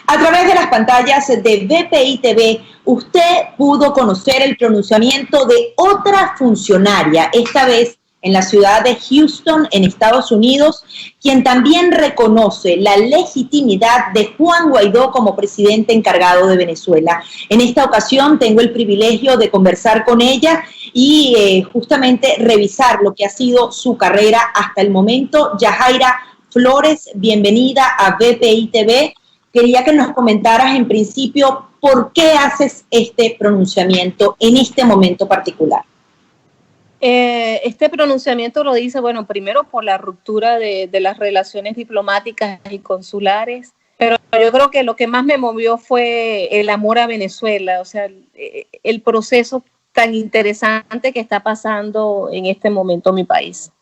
A través de las pantallas de BPI TV, usted pudo conocer el pronunciamiento de otra funcionaria, esta vez en la ciudad de Houston, en Estados Unidos, quien también reconoce la legitimidad de Juan Guaidó como presidente encargado de Venezuela. En esta ocasión tengo el privilegio de conversar con ella y justamente revisar lo que ha sido su carrera hasta el momento. Yajaira Flores, bienvenida a BPI TV. Quería que nos comentaras en principio por qué haces este pronunciamiento en este momento particular. Este pronunciamiento lo dice, bueno, primero por la ruptura de las relaciones diplomáticas y consulares, pero yo creo que lo que más me movió fue el amor a Venezuela, o sea, el proceso tan interesante que está pasando en este momento mi país.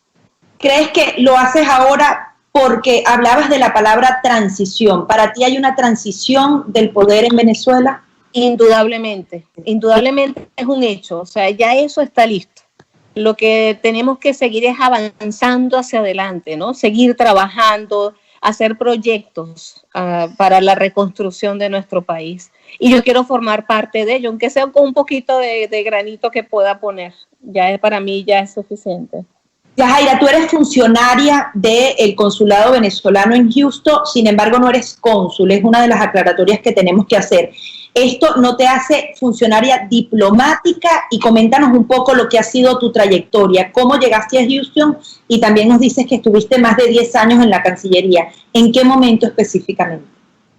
¿Crees que lo haces ahora porque hablabas de la palabra transición? ¿Para ti hay una transición del poder en Venezuela? Indudablemente, indudablemente es un hecho, o sea, ya eso está listo. Lo que tenemos que seguir es avanzando hacia adelante, ¿no? Seguir trabajando, hacer proyectos para la reconstrucción de nuestro país. Y yo quiero formar parte de ello, aunque sea con un poquito de granito que pueda poner. Para mí ya es suficiente. Yajaira, tú eres funcionaria del consulado venezolano en Houston, sin embargo no eres cónsul, es una de las aclaratorias que tenemos que hacer. Esto no te hace funcionaria diplomática y coméntanos un poco lo que ha sido tu trayectoria, cómo llegaste a Houston y también nos dices que estuviste más de 10 años en la Cancillería. ¿En qué momento específicamente?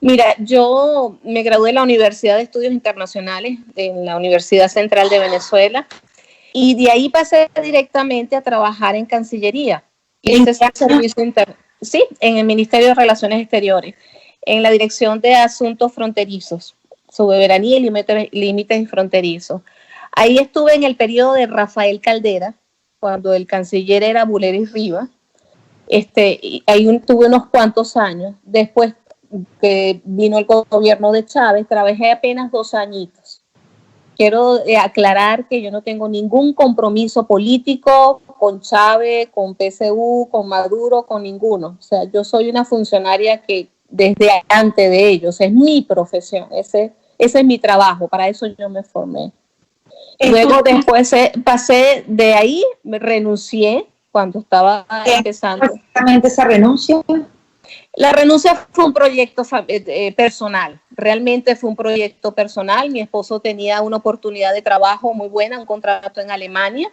Mira, yo me gradué de la Universidad de Estudios Internacionales, en la Universidad Central de Venezuela, y de ahí pasé directamente a trabajar en Cancillería. ¿En el Ministerio de Relaciones Exteriores, en la Dirección de Asuntos Fronterizos, Soberanía y Límites Fronterizos. Ahí estuve en el periodo de Rafael Caldera, cuando el canciller era Buleris Rivas. Ahí tuve unos cuantos años. Después que vino el gobierno de Chávez, trabajé apenas 2 añitos. Quiero aclarar que yo no tengo ningún compromiso político con Chávez, con PSU, con Maduro, con ninguno. O sea, yo soy una funcionaria que desde antes de ellos, es mi profesión, ese es mi trabajo, para eso yo me formé. Luego después pasé de ahí, me renuncié cuando estaba empezando. ¿Exactamente esa renuncia? La renuncia fue un proyecto personal, realmente fue un proyecto personal. Mi esposo tenía una oportunidad de trabajo muy buena, un contrato en Alemania,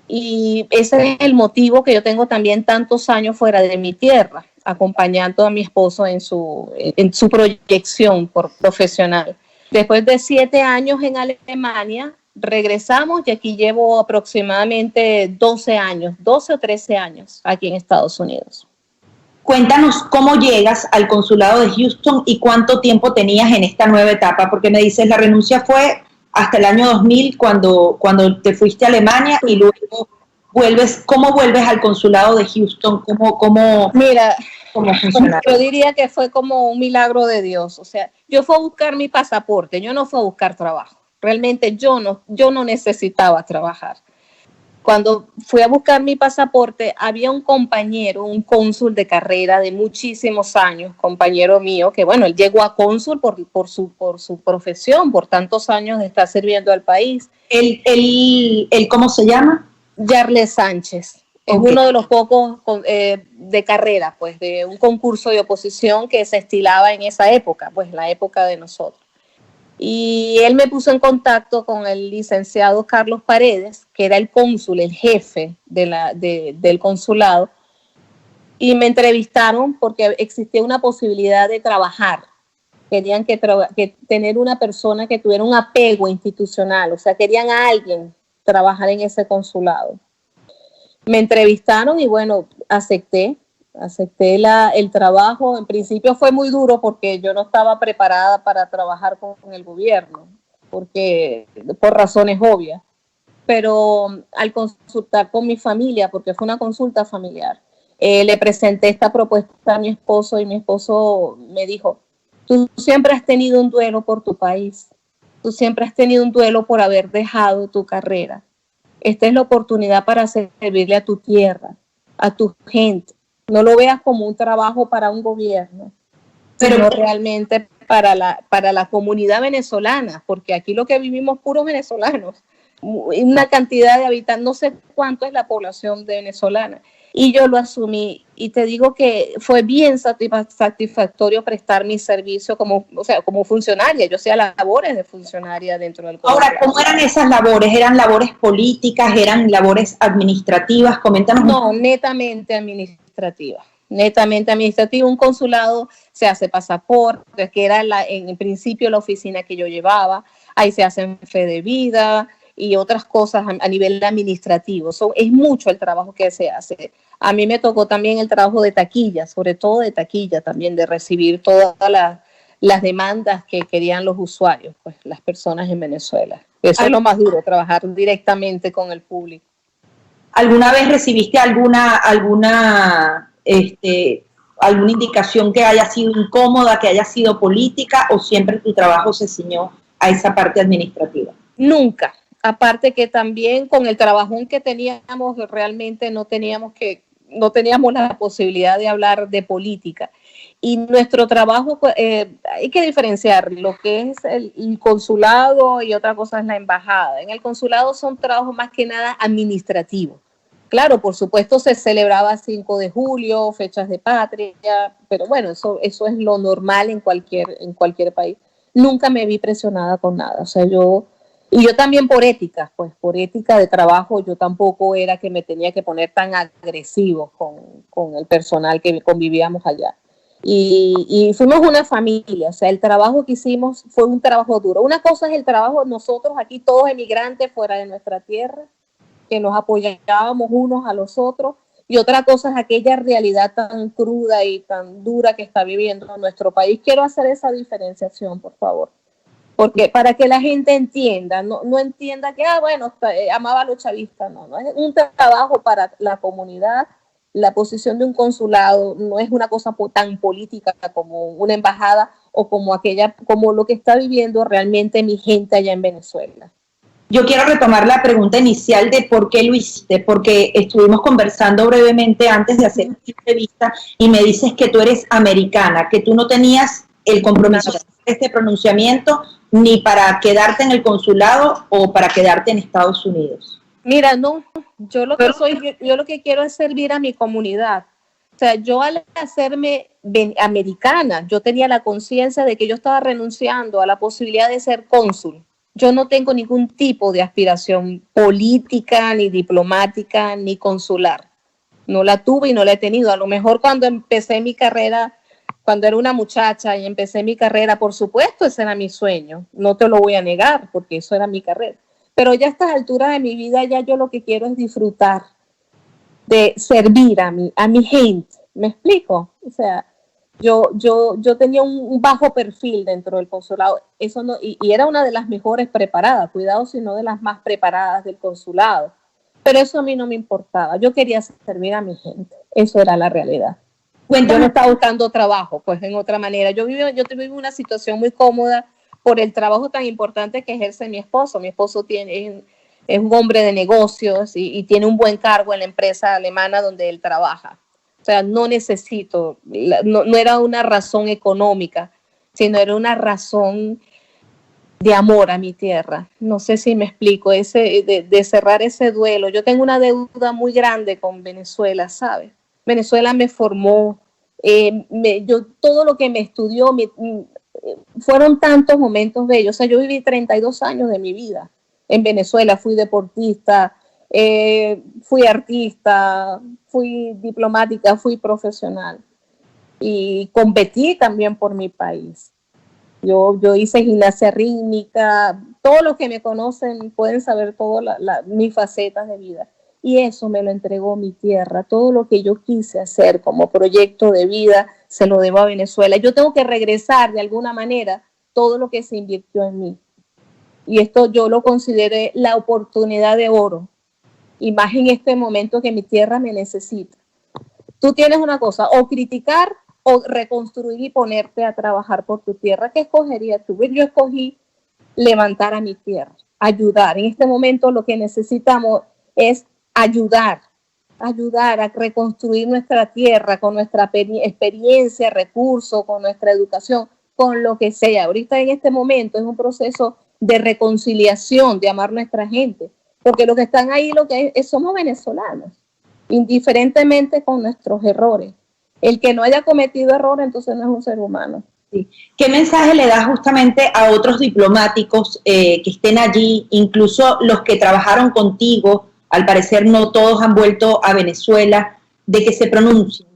y ese es el motivo que yo tengo también tantos años fuera de mi tierra, acompañando a mi esposo en su proyección profesional. Después de 7 años en Alemania, regresamos y aquí llevo aproximadamente 12 o 13 años aquí en Estados Unidos. Cuéntanos cómo llegas al consulado de Houston y cuánto tiempo tenías en esta nueva etapa, porque me dices la renuncia fue hasta el año 2000 cuando te fuiste a Alemania y luego ¿cómo vuelves al consulado de Houston? Mira, yo diría que fue como un milagro de Dios. O sea, yo fui a buscar mi pasaporte, yo no fui a buscar trabajo. Realmente yo no necesitaba trabajar. Cuando fui a buscar mi pasaporte, había un compañero, un cónsul de carrera de muchísimos años, compañero mío, que bueno, él llegó a cónsul por su profesión, por tantos años de estar sirviendo al país. ¿El cómo se llama? Yarles Sánchez. Es uno de los pocos de carrera, pues, de un concurso de oposición que se estilaba en esa época, pues, la época de nosotros. Y él me puso en contacto con el licenciado Carlos Paredes, que era el cónsul, el jefe del consulado, y me entrevistaron porque existía una posibilidad de trabajar. Querían que tener una persona que tuviera un apego institucional, o sea, querían a alguien trabajar en ese consulado. Me entrevistaron y bueno, acepté el trabajo. En principio fue muy duro porque yo no estaba preparada para trabajar con el gobierno, por razones obvias. Pero al consultar con mi familia, porque fue una consulta familiar, le presenté esta propuesta a mi esposo y mi esposo me dijo, tú siempre has tenido un duelo por tu país, tú siempre has tenido un duelo por haber dejado tu carrera. Esta es la oportunidad para servirle a tu tierra, a tu gente. No lo veas como un trabajo para un gobierno, sino realmente para la comunidad venezolana, porque aquí lo que vivimos puros venezolanos, una cantidad de habitantes, no sé cuánto es la población de venezolana, y yo lo asumí, y te digo que fue bien satisfactorio prestar mi servicio como, o sea, como funcionaria. Yo hacía labores de funcionaria dentro del consulado. Ahora, ¿cómo eran esas labores? ¿Eran labores políticas? ¿Eran labores administrativas? Coméntanos. No, netamente administrativa. Netamente administrativo. Un consulado se hace pasaporte, que era en principio la oficina que yo llevaba. Ahí se hacen fe de vida y otras cosas a nivel administrativo. Es mucho el trabajo que se hace. A mí me tocó también el trabajo de taquilla, sobre todo de taquilla también, de recibir todas las demandas que querían los usuarios, pues las personas en Venezuela. Eso es lo más duro, trabajar directamente con el público. ¿Alguna vez recibiste alguna indicación que haya sido incómoda, que haya sido política, o siempre tu trabajo se ciñó a esa parte administrativa? Nunca. Aparte que también con el trabajón que teníamos, realmente no teníamos la posibilidad de hablar de política. Y nuestro trabajo, hay que diferenciar lo que es el consulado y otra cosa es la embajada. En el consulado son trabajos más que nada administrativos. Claro, por supuesto se celebraba 5 de julio, fechas de patria, pero bueno, eso es lo normal en cualquier país. Nunca me vi presionada con nada, o sea, yo también por ética de trabajo, yo tampoco era que me tenía que poner tan agresivo con el personal que convivíamos allá. Y fuimos una familia, o sea, el trabajo que hicimos fue un trabajo duro. Una cosa es el trabajo nosotros aquí, todos emigrantes fuera de nuestra tierra, que nos apoyábamos unos a los otros, y otra cosa es aquella realidad tan cruda y tan dura que está viviendo nuestro país. Quiero hacer esa diferenciación, por favor. Porque para que la gente entienda, no entienda que, amaba a los chavistas, no, es un trabajo para la comunidad. La posición de un consulado no es una cosa tan política como una embajada o como lo que está viviendo realmente mi gente allá en Venezuela. Yo quiero retomar la pregunta inicial de por qué lo hiciste, porque estuvimos conversando brevemente antes de hacer esta entrevista y me dices que tú eres americana, que tú no tenías el compromiso de hacer este pronunciamiento ni para quedarte en el consulado o para quedarte en Estados Unidos. Mira, no, yo lo que quiero es servir a mi comunidad. O sea, yo al hacerme americana, yo tenía la conciencia de que yo estaba renunciando a la posibilidad de ser cónsul. Yo no tengo ningún tipo de aspiración política, ni diplomática, ni consular. No la tuve y no la he tenido. A lo mejor cuando empecé mi carrera, cuando era una muchacha y empecé mi carrera, por supuesto, ese era mi sueño. No te lo voy a negar, porque eso era mi carrera. Pero ya a estas alturas de mi vida, ya yo lo que quiero es disfrutar de servir a mi gente. ¿Me explico? O sea, yo tenía un bajo perfil dentro del consulado, eso no, y era una de las mejores preparadas, cuidado si no de las más preparadas del consulado, pero eso a mí no me importaba, yo quería servir a mi gente, eso era la realidad. Yo no estaba buscando trabajo, pues en otra manera, yo vivo una situación muy cómoda por el trabajo tan importante que ejerce mi esposo es un hombre de negocios y tiene un buen cargo en la empresa alemana donde él trabaja. O sea, no necesito, no era una razón económica, sino era una razón de amor a mi tierra. No sé si me explico, de cerrar ese duelo. Yo tengo una deuda muy grande con Venezuela, ¿sabes? Venezuela me formó, todo lo que me estudió, fueron tantos momentos bellos. O sea, yo viví 32 años de mi vida en Venezuela, fui deportista, fui artista, fui diplomática, fui profesional y competí también por mi país. Yo hice gimnasia rítmica, todos los que me conocen pueden saber todas mis facetas de vida. Y eso me lo entregó mi tierra. Todo lo que yo quise hacer como proyecto de vida se lo debo a Venezuela. Yo tengo que regresar de alguna manera todo lo que se invirtió en mí. Y esto yo lo consideré la oportunidad de oro. Y más en este momento que mi tierra me necesita. Tú tienes una cosa, o criticar o reconstruir y ponerte a trabajar por tu tierra. ¿Qué escogerías tú? Yo escogí levantar a mi tierra, ayudar. En este momento lo que necesitamos es ayudar a reconstruir nuestra tierra con nuestra experiencia, recursos, con nuestra educación. con lo que sea. Ahorita en este momento es un proceso de reconciliación, de amar a nuestra gente, porque los que están ahí somos venezolanos, indiferentemente con nuestros errores. El que no haya cometido error, entonces no es un ser humano. Sí. ¿Qué mensaje le das justamente a otros diplomáticos que estén allí, incluso los que trabajaron contigo? Al parecer no todos han vuelto a Venezuela, de que se pronuncien.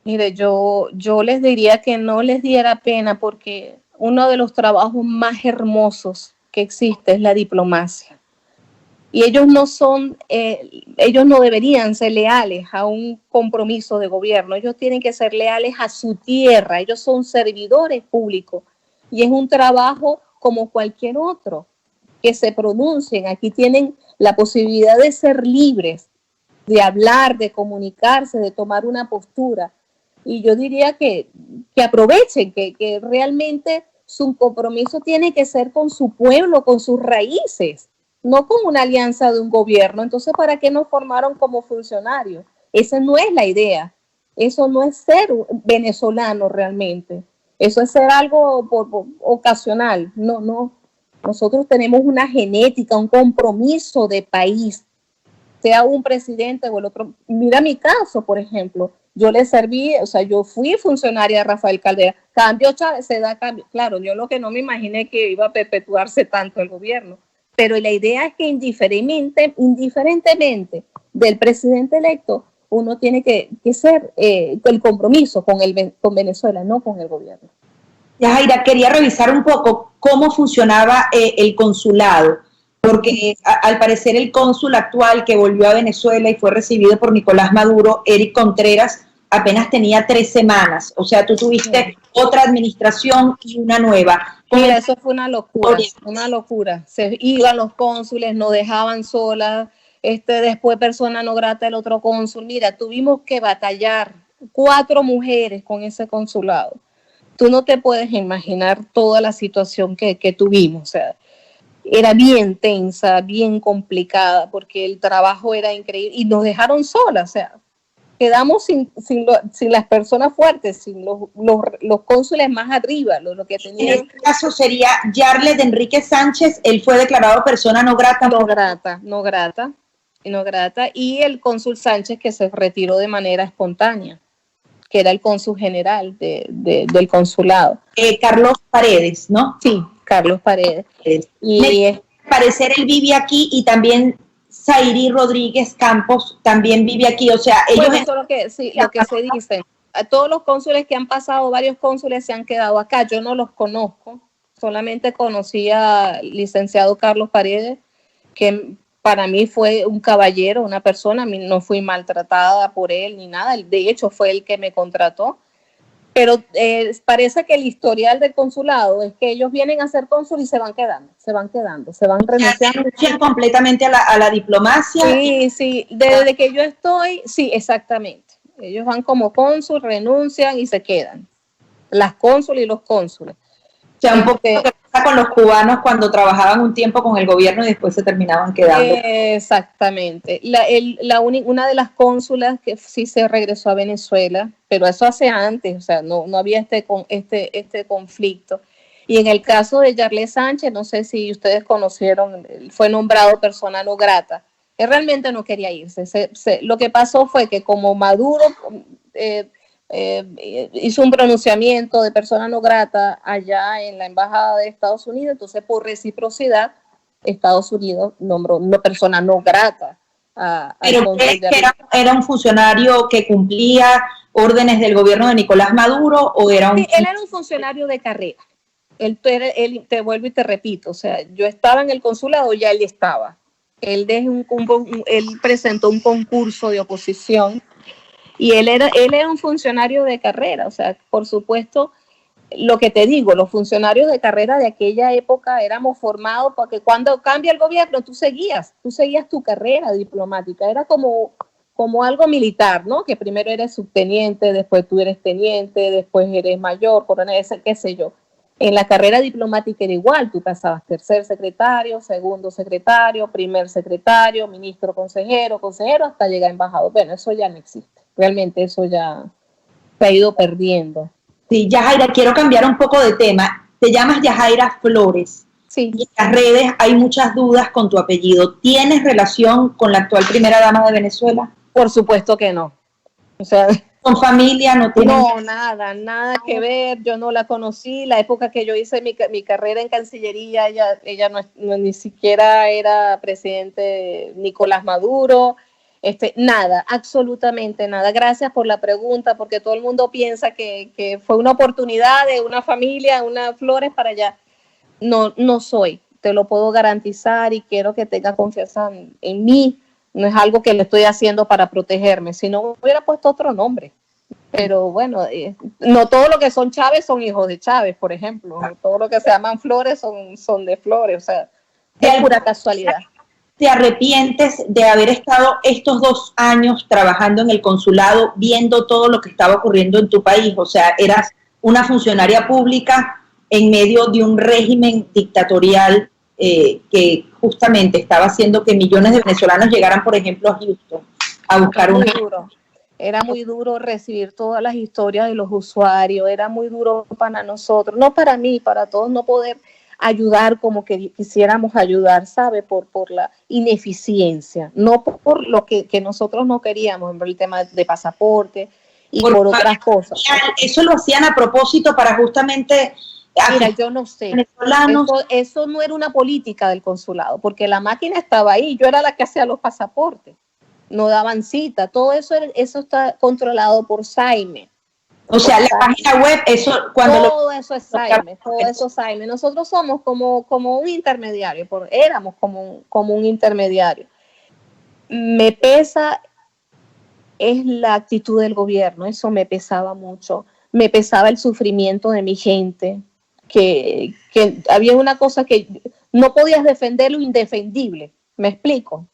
Mire, yo les diría que no les diera pena, porque uno de los trabajos más hermosos que existe es la diplomacia. Y ellos no deberían ser leales a un compromiso de gobierno, ellos tienen que ser leales a su tierra, ellos son servidores públicos y es un trabajo como cualquier otro, que se pronuncien. Aquí tienen la posibilidad de ser libres, de hablar, de comunicarse, de tomar una postura. Y yo diría que aprovechen, que realmente su compromiso tiene que ser con su pueblo, con sus raíces, no con una alianza de un gobierno. Entonces, ¿para qué nos formaron como funcionarios? Esa no es la idea. Eso no es ser venezolano realmente. Eso es ser algo ocasional. No. Nosotros tenemos una genética, un compromiso de país, sea un presidente o el otro. Mira mi caso, por ejemplo. Yo le serví, o sea, yo fui funcionaria de Rafael Caldera. Cambio, se da cambio. Claro, yo lo que no me imaginé que iba a perpetuarse tanto el gobierno. Pero la idea es que indiferentemente del presidente electo, uno tiene que ser el compromiso con Venezuela, no con el gobierno. Yajaira, quería revisar un poco cómo funcionaba el consulado, porque al parecer el cónsul actual que volvió a Venezuela y fue recibido por Nicolás Maduro, Eric Contreras, apenas tenía 3 semanas. O sea, tú tuviste otra administración y una nueva. Mira, eso fue una locura. Se iban los cónsules, nos dejaban solas, después persona no grata el otro cónsul. Mira, tuvimos que batallar 4 mujeres con ese consulado. Tú no te puedes imaginar toda la situación que tuvimos. O sea, era bien tensa, bien complicada, porque el trabajo era increíble y nos dejaron solas. O sea, quedamos sin las personas fuertes, sin los cónsules más arriba, lo que tenían. En este caso sería Yarlet de Enrique Sánchez, él fue declarado persona no grata. No grata, y el cónsul Sánchez, que se retiró de manera espontánea, que era el cónsul general del consulado. Carlos Paredes, ¿no? Sí, Carlos Paredes. Y al parecer él vive aquí y también Zairi Rodríguez Campos también vive aquí, o sea, ellos... Bueno, eso es lo que se dice. A todos los cónsules que han pasado, varios cónsules se han quedado acá. Yo no los conozco, solamente conocí al licenciado Carlos Paredes, que para mí fue un caballero, una persona, no fui maltratada por él ni nada, de hecho fue el que me contrató. Pero parece que el historial del consulado es que ellos vienen a ser cónsul y se van renunciando. Renuncian completamente a la diplomacia. Sí, desde que yo estoy, sí, exactamente. Ellos van como cónsul, renuncian y se quedan. Las cónsules y los cónsules. O sea, un poco lo que pasa con los cubanos cuando trabajaban un tiempo con el gobierno y después se terminaban quedando. Exactamente. Una de las cónsulas que sí se regresó a Venezuela, pero eso hace antes, o sea, no había este conflicto. Y en el caso de Yarlet Sánchez, no sé si ustedes conocieron, fue nombrado persona no grata. Él realmente no quería irse. Lo que pasó fue que como Maduro hizo un pronunciamiento de persona no grata allá en la embajada de Estados Unidos, entonces por reciprocidad Estados Unidos nombró una persona no grata. ¿Pero era un funcionario que cumplía órdenes del gobierno de Nicolás Maduro o era un... Sí, él era un funcionario de carrera. Él, te vuelvo y te repito, o sea, yo estaba en el consulado, ya él estaba. Él presentó un concurso de oposición y él era un funcionario de carrera. O sea, por supuesto, lo que te digo, los funcionarios de carrera de aquella época éramos formados para que cuando cambia el gobierno tú seguías tu carrera diplomática. Era como algo militar, ¿no? Que primero eres subteniente, después tú eres teniente, después eres mayor, coronel, qué sé yo. En la carrera diplomática era igual, tú pasabas tercer secretario, segundo secretario, primer secretario, ministro, consejero, hasta llegar a embajador. Bueno, eso ya no existe. Realmente eso ya se ha ido perdiendo. Sí, Yajaira, quiero cambiar un poco de tema. Te llamas Yajaira Flores. Sí. Y en las redes hay muchas dudas con tu apellido. ¿Tienes relación con la actual primera dama de Venezuela? Por supuesto que no. O sea, ¿Con familia no tienen? No, nada que ver. Yo no la conocí. La época que yo hice mi carrera en Cancillería, ella ni siquiera era presidente Nicolás Maduro. Nada, absolutamente nada. Gracias por la pregunta, porque todo el mundo piensa que fue una oportunidad de una familia, unas flores para allá. No soy, te lo puedo garantizar y quiero que tenga confianza en mí. No es algo que le estoy haciendo para protegerme, si no hubiera puesto otro nombre. Pero bueno, no todo lo que son Chávez son hijos de Chávez, por ejemplo. No todo lo que se llaman Flores son de Flores, o sea, es pura casualidad. ¿Te arrepientes de haber estado estos 2 años trabajando en el consulado, viendo todo lo que estaba ocurriendo en tu país? O sea, eras una funcionaria pública en medio de un régimen dictatorial que justamente estaba haciendo que millones de venezolanos llegaran, por ejemplo, a Houston a buscar una... Era muy duro recibir todas las historias de los usuarios, era muy duro para nosotros, no para mí, para todos, no poder ayudar como que quisiéramos ayudar, ¿sabe? Por la ineficiencia, no por lo que nosotros no queríamos, por el tema de pasaporte y por otras cosas. Eso lo hacían a propósito para justamente... Mira, yo no sé, eso no era una política del consulado, porque la máquina estaba ahí, yo era la que hacía los pasaportes. No daban cita, todo eso está controlado por Saime. O sea, la página web, todo eso es Saime. Nosotros somos como un intermediario, éramos como un intermediario. Me pesa es la actitud del gobierno, eso me pesaba mucho. Me pesaba el sufrimiento de mi gente, que había una cosa que no podías defender lo indefendible, ¿me explico?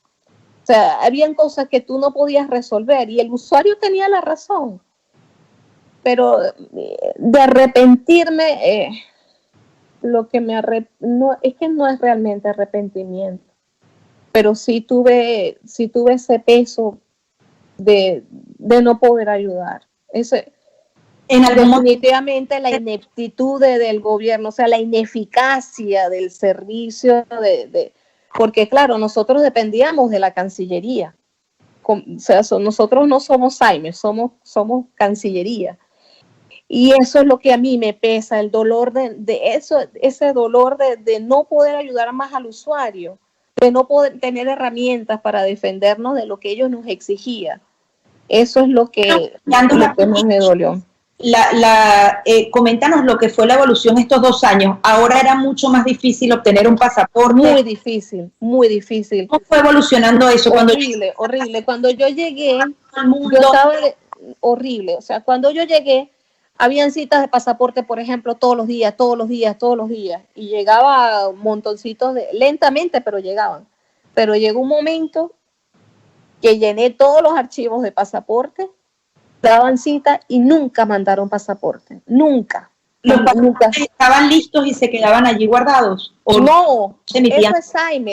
O sea, habían cosas que tú no podías resolver y el usuario tenía la razón. Pero de arrepentirme, lo que no es realmente arrepentimiento, pero sí tuve ese peso de no poder ayudar. Definitivamente la ineptitud del gobierno, o sea, la ineficacia del servicio porque claro, nosotros dependíamos de la Cancillería. O sea, nosotros no somos Saime, somos Cancillería. Y eso es lo que a mí me pesa, el dolor ese dolor de no poder ayudar más al usuario, de no poder tener herramientas para defendernos de lo que ellos nos exigían. Eso es lo que más me dolió. Coméntanos lo que fue la evolución estos 2 años. Ahora era mucho más difícil obtener un pasaporte. Muy difícil. ¿Cómo fue evolucionando eso? Horrible. Cuando yo llegué, yo estaba horrible. O sea, cuando yo llegué, habían citas de pasaporte, por ejemplo, todos los días. Y llegaba montoncitos lentamente, pero llegaban. Pero llegó un momento que llené todos los archivos de pasaporte, daban cita y nunca mandaron pasaporte, nunca. ¿Los pasaportes estaban listos y se quedaban allí guardados? No, eso es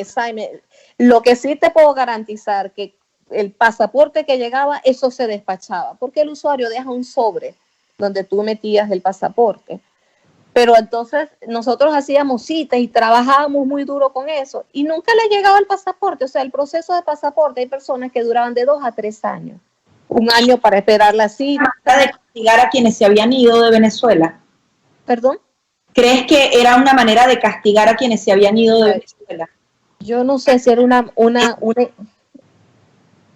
Saime. Lo que sí te puedo garantizar que el pasaporte que llegaba, eso se despachaba, porque el usuario deja un sobre donde tú metías el pasaporte. Pero entonces nosotros hacíamos citas y trabajábamos muy duro con eso y nunca le llegaba el pasaporte. O sea, el proceso de pasaporte, hay personas que duraban de 2 a 3 años. 1 año para esperar la cita. ¿De castigar a quienes se habían ido de Venezuela? ¿Perdón? ¿Crees que era una manera de castigar a quienes se habían ido de Venezuela? Yo no sé si era una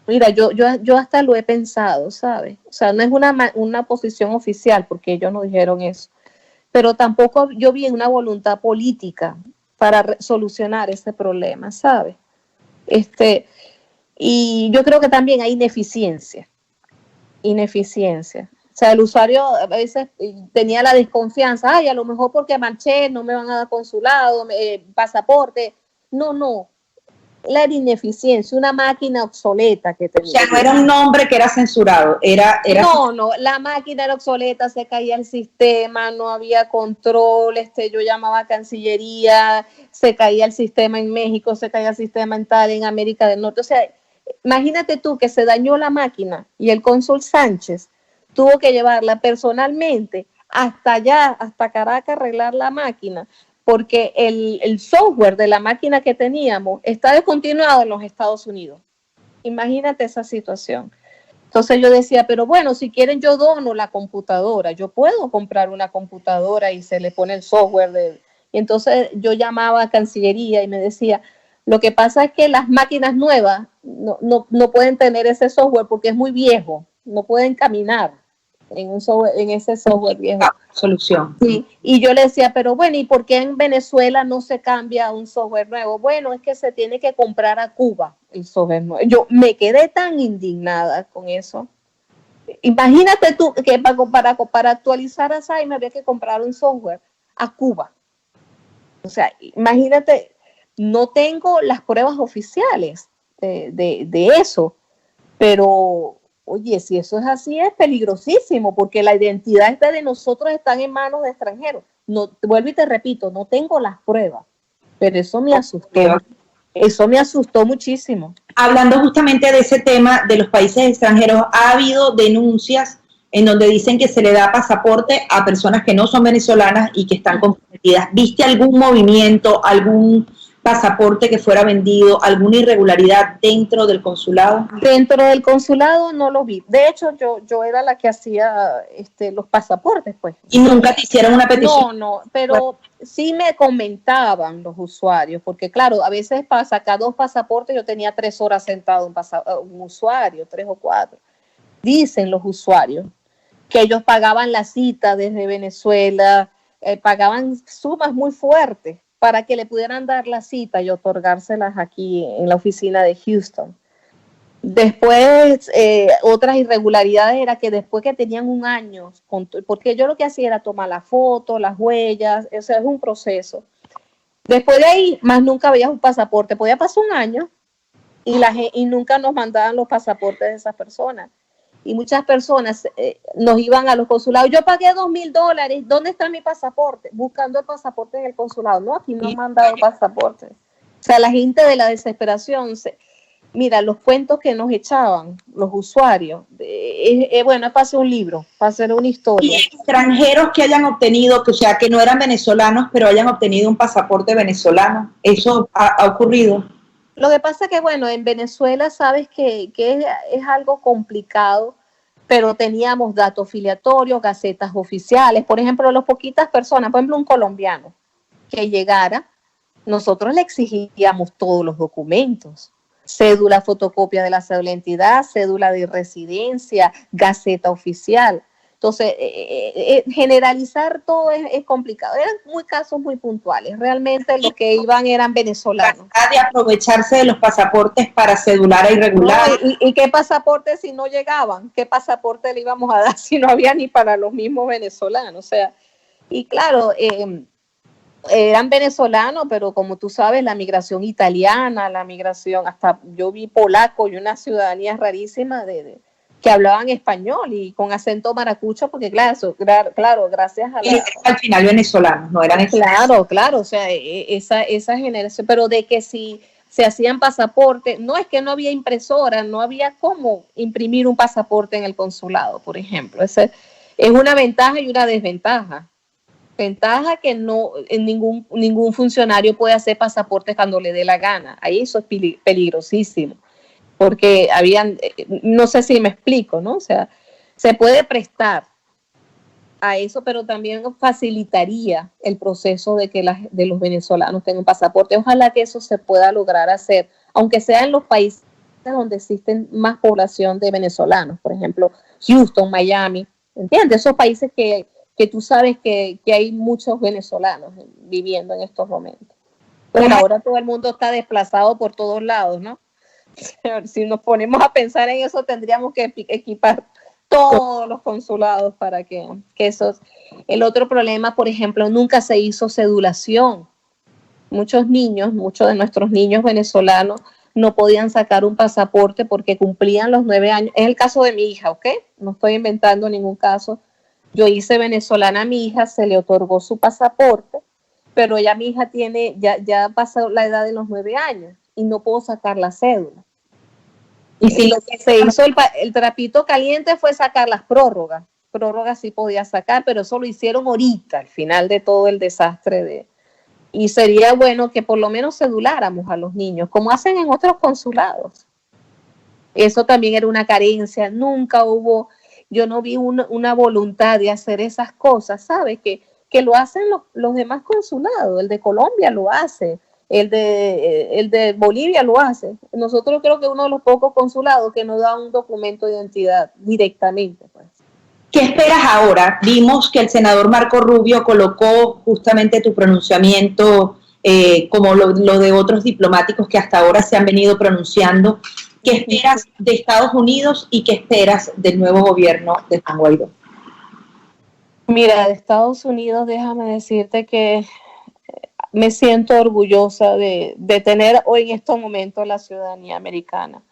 Mira, yo hasta lo he pensado, ¿sabes? O sea, no es una posición oficial porque ellos no dijeron eso. Pero tampoco yo vi una voluntad política para solucionar ese problema, ¿sabes? Y yo creo que también hay ineficiencia. O sea, el usuario a veces tenía la desconfianza, a lo mejor porque marché, no me van a dar consulado, pasaporte. No. La ineficiencia, una máquina obsoleta que tenía. O sea, no era un nombre que era censurado, era... No, la máquina era obsoleta, se caía el sistema, no había control, yo llamaba a Cancillería, se caía el sistema en México, se caía el sistema en América del Norte. O sea, imagínate tú que se dañó la máquina y el cónsul Sánchez tuvo que llevarla personalmente hasta allá, hasta Caracas, arreglar la máquina, porque el software de la máquina que teníamos está descontinuado en los Estados Unidos. Imagínate esa situación. Entonces yo decía, pero bueno, si quieren yo dono la computadora, yo puedo comprar una computadora y se le pone el software. Y entonces yo llamaba a Cancillería y me decía, lo que pasa es que las máquinas nuevas no pueden tener ese software porque es muy viejo, no pueden caminar en ese software viejo. Solución. Sí, y yo le decía, pero bueno, ¿y por qué en Venezuela no se cambia a un software nuevo? Bueno, es que se tiene que comprar a Cuba el software nuevo. Yo me quedé tan indignada con eso. Imagínate tú que para actualizar a Saime había que comprar un software a Cuba. O sea, imagínate, no tengo las pruebas oficiales de eso, pero oye, si eso es así, es peligrosísimo, porque la identidad de nosotros está en manos de extranjeros. No, vuelvo y te repito, no tengo las pruebas, pero eso me asustó. Eso me asustó muchísimo. Hablando justamente de ese tema de los países extranjeros, ha habido denuncias en donde dicen que se le da pasaporte a personas que no son venezolanas y que están comprometidas. ¿Viste algún movimiento, algún pasaporte que fuera vendido, alguna irregularidad dentro del consulado? Dentro del consulado no lo vi. De hecho, yo era la que hacía los pasaportes, pues. ¿Y nunca te hicieron una petición? No, pero sí me comentaban los usuarios, porque claro, a veces para sacar 2 pasaportes yo tenía 3 horas sentado un usuario, 3 o 4. Dicen los usuarios que ellos pagaban la cita desde Venezuela, pagaban sumas muy fuertes para que le pudieran dar la cita y otorgárselas aquí en la oficina de Houston. Después, otras irregularidades era que después que tenían un año, porque yo lo que hacía era tomar la foto, las huellas, eso es un proceso. Después de ahí, más nunca veías un pasaporte. Podía pasar un año y nunca nos mandaban los pasaportes de esas personas. Y muchas personas nos iban a los consulados. Yo pagué $2,000. ¿Dónde está mi pasaporte? Buscando el pasaporte en el consulado. No, aquí no han mandado pasaportes. O sea, la gente de la desesperación. Mira, los cuentos que nos echaban los usuarios. Bueno, es para hacer un libro, para hacer una historia. Y extranjeros que hayan obtenido, o sea, que no eran venezolanos, pero hayan obtenido un pasaporte venezolano. ¿Eso ha ocurrido? Lo que pasa es que, bueno, en Venezuela sabes que es algo complicado, pero teníamos datos filiatorios, gacetas oficiales. Por ejemplo, las poquitas personas, por ejemplo, un colombiano que llegara, nosotros le exigíamos todos los documentos. Cédula, fotocopia de la cédula de identidad, cédula de residencia, gaceta oficial. Entonces, generalizar todo es complicado. Eran casos muy puntuales. Realmente los que iban eran venezolanos. De aprovecharse de los pasaportes para cedular a irregular. No, ¿y qué pasaporte si no llegaban? ¿Qué pasaporte le íbamos a dar si no había ni para los mismos venezolanos? O sea, y claro, eran venezolanos, pero como tú sabes, la migración italiana, la migración, hasta yo vi polaco y una ciudadanía rarísima que hablaban español y con acento maracucho, porque claro, gracias a al final venezolanos, no eran extranjeros. Claro, o sea, esa generación, pero de que si se hacían pasaportes, no es que no había impresora, no había cómo imprimir un pasaporte en el consulado, por ejemplo. Esa es una ventaja y una desventaja. Ventaja que no ningún funcionario puede hacer pasaportes cuando le dé la gana. Ahí eso es peligrosísimo. Porque no sé si me explico, ¿no? O sea, se puede prestar a eso, pero también facilitaría el proceso de que de los venezolanos tengan pasaporte. Ojalá que eso se pueda lograr hacer, aunque sea en los países donde existen más población de venezolanos, por ejemplo, Houston, Miami, ¿entiendes? Esos países que tú sabes que hay muchos venezolanos viviendo en estos momentos. Pero ahora todo el mundo está desplazado por todos lados, ¿no? Si nos ponemos a pensar en eso, tendríamos que equipar todos los consulados para que eso. El otro problema, por ejemplo, nunca se hizo cedulación. Muchos de nuestros niños venezolanos no podían sacar un pasaporte porque cumplían los 9 años. Es el caso de mi hija, ¿ok? No estoy inventando ningún caso. Yo hice venezolana a mi hija, se le otorgó su pasaporte, pero mi hija ya pasó la edad de los 9 años y no puedo sacar la cédula. Y si lo que se hizo el trapito caliente fue sacar las prórrogas. prórroga sí podía sacar, pero eso lo hicieron ahorita, al final de todo el desastre y sería bueno que por lo menos ceduláramos a los niños, como hacen en otros consulados. Eso también era una carencia, nunca hubo, yo no vi una voluntad de hacer esas cosas, ¿sabes? Que lo hacen los demás consulados, el de Colombia lo hace, el de Bolivia lo hace. Nosotros creo que uno de los pocos consulados que nos da un documento de identidad directamente, pues. ¿Qué esperas ahora? Vimos que el senador Marco Rubio colocó justamente tu pronunciamiento como lo de otros diplomáticos que hasta ahora se han venido pronunciando. ¿Qué esperas de Estados Unidos y qué esperas del nuevo gobierno de Juan Guaidó? Mira, de Estados Unidos, déjame decirte que me siento orgullosa de tener hoy en estos momentos la ciudadanía americana.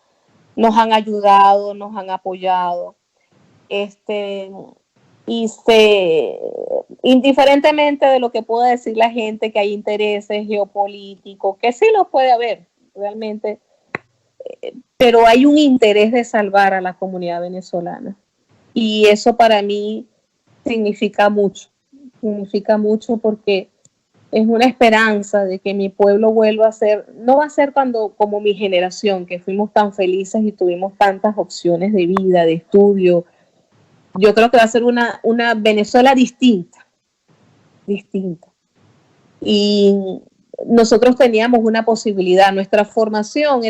Nos han ayudado, nos han apoyado. Indiferentemente de lo que pueda decir la gente, que hay intereses geopolíticos, que sí los puede haber realmente, pero hay un interés de salvar a la comunidad venezolana y eso para mí significa mucho porque es una esperanza de que mi pueblo vuelva a ser, no va a ser como mi generación, que fuimos tan felices y tuvimos tantas opciones de vida, de estudio. Yo creo que va a ser una Venezuela distinta. Y nosotros teníamos una posibilidad, nuestra formación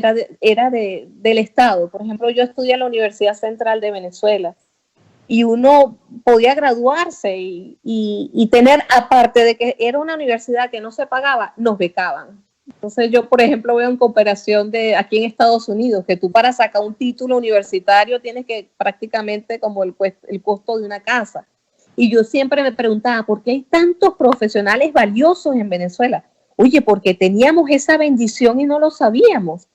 era del Estado. Por ejemplo, yo estudié en la Universidad Central de Venezuela y uno podía graduarse y tener, aparte de que era una universidad que no se pagaba, nos becaban. Entonces yo, por ejemplo, veo en comparación de aquí en Estados Unidos, que tú para sacar un título universitario tienes que prácticamente como el costo de una casa. Y yo siempre me preguntaba, ¿por qué hay tantos profesionales valiosos en Venezuela? Oye, porque teníamos esa bendición y no lo sabíamos,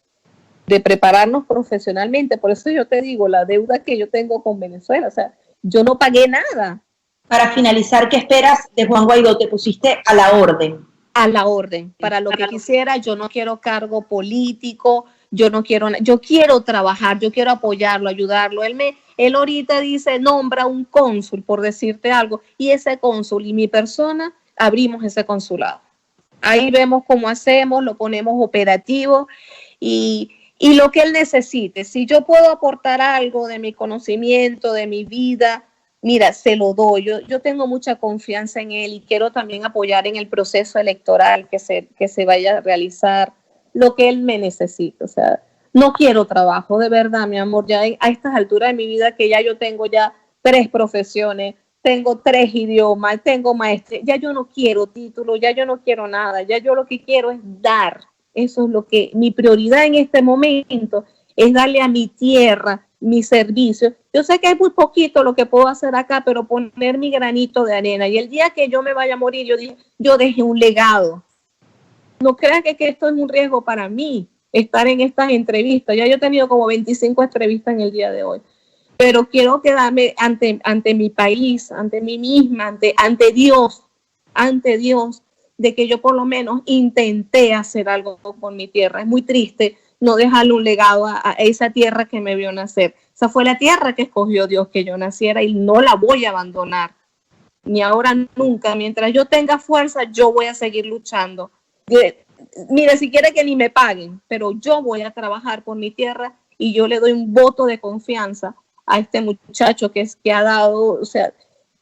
de prepararnos profesionalmente. Por eso yo te digo, la deuda que yo tengo con Venezuela, o sea, yo no pagué nada. Para finalizar, ¿qué esperas de Juan Guaidó? Te pusiste a la orden. A la orden, para lo que quisiera. Yo no quiero cargo político, yo quiero trabajar, yo quiero apoyarlo, ayudarlo. Él ahorita dice, nombra un cónsul, por decirte algo, y ese cónsul y mi persona abrimos ese consulado. Ahí vemos cómo hacemos, lo ponemos operativo y lo que él necesite. Si yo puedo aportar algo de mi conocimiento, de mi vida, mira, se lo doy. Yo tengo mucha confianza en él y quiero también apoyar en el proceso electoral que se vaya a realizar, lo que él me necesita. O sea, no quiero trabajo, de verdad, mi amor. Ya a estas alturas de mi vida, que ya yo tengo ya 3 profesiones, tengo 3 idiomas, tengo maestría, ya yo no quiero título, ya yo no quiero nada, ya yo lo que quiero es dar. Eso es lo que mi prioridad en este momento es darle a mi tierra mi servicio. Yo sé que es muy poquito lo que puedo hacer acá, pero poner mi granito de arena. Y el día que yo me vaya a morir, yo dejé un legado. No creas que esto es un riesgo para mí, estar en estas entrevistas. Ya yo he tenido como 25 entrevistas en el día de hoy. Pero quiero quedarme ante mi país, ante mí misma, ante Dios, de que yo por lo menos intenté hacer algo con mi tierra. Es muy triste no dejarle un legado a esa tierra que me vio nacer. Esa fue la tierra que escogió Dios que yo naciera y no la voy a abandonar, ni ahora ni nunca. Mientras yo tenga fuerza, yo voy a seguir luchando. Mira, si quiere que ni me paguen, pero yo voy a trabajar por mi tierra y yo le doy un voto de confianza a este muchacho que ha dado, o sea,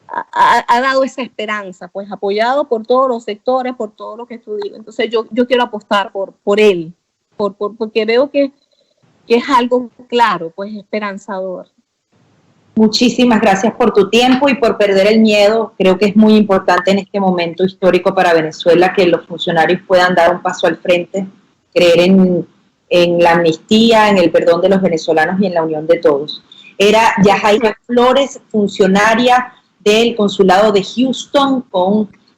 ha dado esa esperanza, pues apoyado por todos los sectores, por todo lo que estudió. Entonces yo quiero apostar por él, porque veo que es algo claro, pues esperanzador. Muchísimas gracias por tu tiempo y por perder el miedo. Creo que es muy importante en este momento histórico para Venezuela que los funcionarios puedan dar un paso al frente, creer en la amnistía, en el perdón de los venezolanos y en la unión de todos. Era Yajaira Flores, funcionaria del consulado de Houston,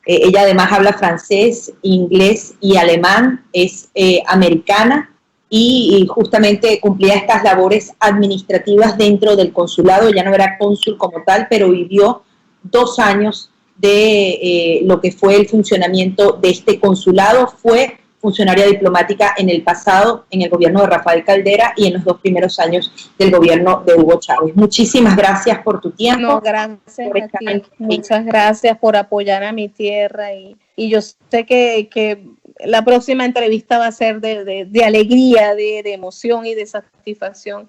ella además habla francés, inglés y alemán, es americana y justamente cumplía estas labores administrativas dentro del consulado. Ella no era cónsul como tal, pero vivió 2 años de lo que fue el funcionamiento de este consulado. Fue funcionaria diplomática en el pasado, en el gobierno de Rafael Caldera y en los 2 primeros años del gobierno de Hugo Chávez. Muchísimas gracias por tu tiempo. No, gracias a ti. Muchas gracias por apoyar a mi tierra y yo sé que la próxima entrevista va a ser de alegría, de emoción y de satisfacción.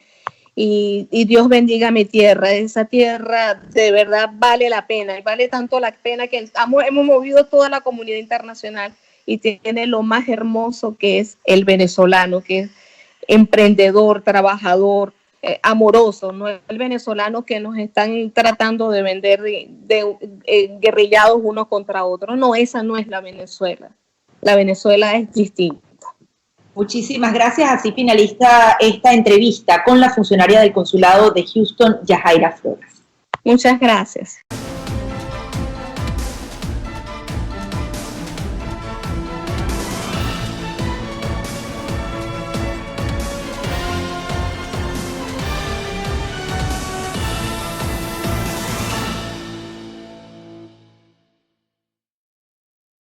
Y Dios bendiga mi tierra. Esa tierra de verdad vale la pena, y vale tanto la pena que hemos movido toda la comunidad internacional, y tiene lo más hermoso que es el venezolano, que es emprendedor, trabajador, amoroso, no el venezolano que nos están tratando de vender guerrillados unos contra otros. No, esa no es la Venezuela. La Venezuela es distinta. Muchísimas gracias. Así finaliza esta entrevista con la funcionaria del consulado de Houston, Yajaira Flores. Muchas gracias.